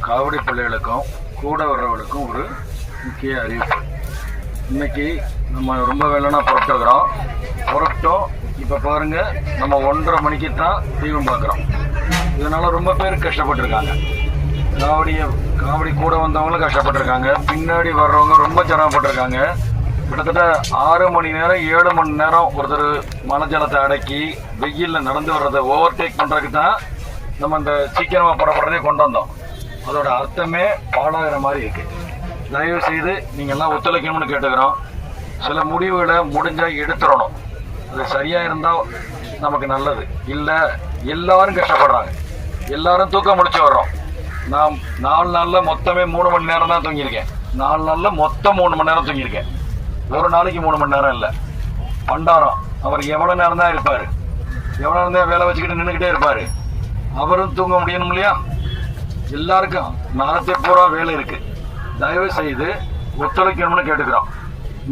காவடி பிள்ளைகளுக்கும் கூட வர்றவர்களுக்கும் ஒரு முக்கிய அறிவிப்பு. இன்னைக்கு நம்ம ரொம்ப வெள்ளனா புறப்பட்டோம். இப்போ பாருங்க, நம்ம 1:30 மணிக்கு தான் தீபம் பார்க்குறோம். இதனால ரொம்ப பேர் கஷ்டப்பட்டுருக்காங்க. காவடி கூட வந்தவங்களும் கஷ்டப்பட்டுருக்காங்க, பின்னாடி வர்றவங்க ரொம்ப சிரமப்பட்டிருக்காங்க. கிட்டத்தட்ட 6 மணி நேரம் 7 மணி நேரம் ஒருத்தர் மழை ஜலத்தை அடக்கி வெயிலில் நடந்து வர்றதை ஓவர்டேக் பண்ணுறதுக்கு தான் நம்ம இந்த சீக்கிரமாக புறப்படுறதே கொண்டு வந்தோம். அதோட அர்த்தமே பாழாகிற மாதிரி இருக்கு. தயவு செய்து நீங்கள்லாம் ஒத்துழைக்கணும்னு கேட்டுக்கிறோம். சில முடிவுகளை முடிஞ்சால் எடுத்துடணும். அது சரியாக இருந்தால் நமக்கு நல்லது. இல்லை, எல்லாரும் கஷ்டப்படுறாங்க, எல்லாரும் தூக்கம் முடிச்சு வர்றோம். நான் 4 நாளில் மொத்தமே 3 மணி நேரம் தான் தூங்கியிருக்கேன். 4 நாளில் மொத்தம் 3 மணி நேரம் தூங்கியிருக்கேன். ஒரு நாளைக்கு 3 மணி நேரம் இல்லை. பண்டாரம் அவர் எவ்வளோ நேரம் தான் இருப்பார், எவ்வளோ நேரம் தான் வேலை வச்சுக்கிட்டு நின்றுக்கிட்டே இருப்பார். அவரும் தூங்க முடியணும் இல்லையா? எல்லாருக்கும் நாளத்தை பூரா வேலை இருக்குது. தயவு செய்து ஒத்துழைக்கணும்னு கேட்டுக்கிறோம்.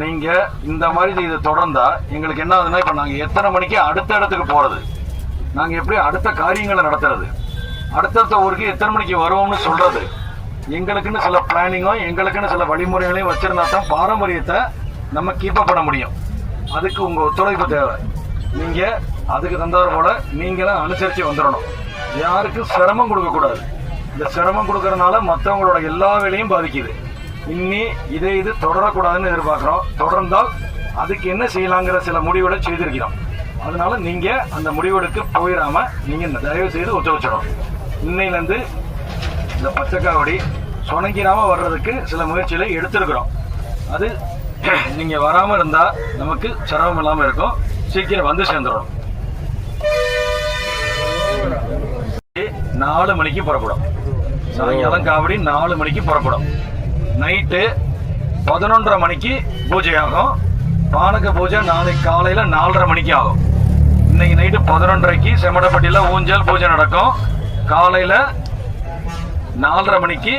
நீங்கள் இந்த மாதிரி இதை தொடர்ந்தா எங்களுக்கு என்ன ஆகுதுன்னா, இப்போ நாங்கள் எத்தனை மணிக்கு அடுத்த இடத்துக்கு போகிறது, நாங்கள் எப்படி அடுத்த காரியங்களை நடத்துறது, அடுத்தடுத்த ஊருக்கு எத்தனை மணிக்கு வருவோம்னு சொல்கிறது, எங்களுக்குன்னு சில பிளானிங்கும் எங்களுக்குன்னு சில வழிமுறைகளையும் வச்சுருந்தா தான் பாரம்பரியத்தை நம்ம கீப்பப் பண்ண முடியும். அதுக்கு உங்கள் ஒத்துழைப்பு தேவை. நீங்கள் அதுக்கு தந்தவர் போல நீங்களும் அனுசரித்து வந்துடணும். யாருக்கும் சிரமம் கொடுக்கக்கூடாது. இந்த சிரமம் கொடுக்கறதுனால மற்றவங்களோட எல்லா வேலையும் பாதிக்குது. இன்னி இது தொடரக்கூடாதுன்னு எதிர்பார்க்குறோம். தொடர்ந்தால் அதுக்கு என்ன செய்யலாங்கிற சில முடிவுகளை செய்திருக்கிறோம். அதனால நீங்கள் அந்த முடிவுகளுக்கு போயிடாம நீங்கள் தயவு செய்து ஒத்துழைச்சிடணும். இன்னையிலேருந்து இந்த பச்சைக்காவடி சொனங்கிராமல் வர்றதுக்கு சில முயற்சிகளை எடுத்திருக்கிறோம். அது நீங்கள் வராமல் இருந்தால் நமக்கு சிரமம் இல்லாமல் இருக்கும். சீக்கிரம் வந்து சேர்ந்துடணும். 4 மணிக்கு புறப்படும். சாயங்காலம் காவடி 4 மணிக்கு புறப்படும். நைட்டு 11:30 மணிக்கு பூஜை ஆகும். பானக பூஜை நாளைக்கு காலையில் 4:30 மணிக்கு ஆகும். இன்னைக்கு நைட்டு 11:30க்கு செம்மடப்பட்டியில் ஊஞ்சல் பூஜை நடக்கும். காலையில் 4:30 மணிக்கு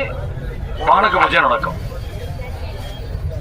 பானக பூஜை நடக்கும்.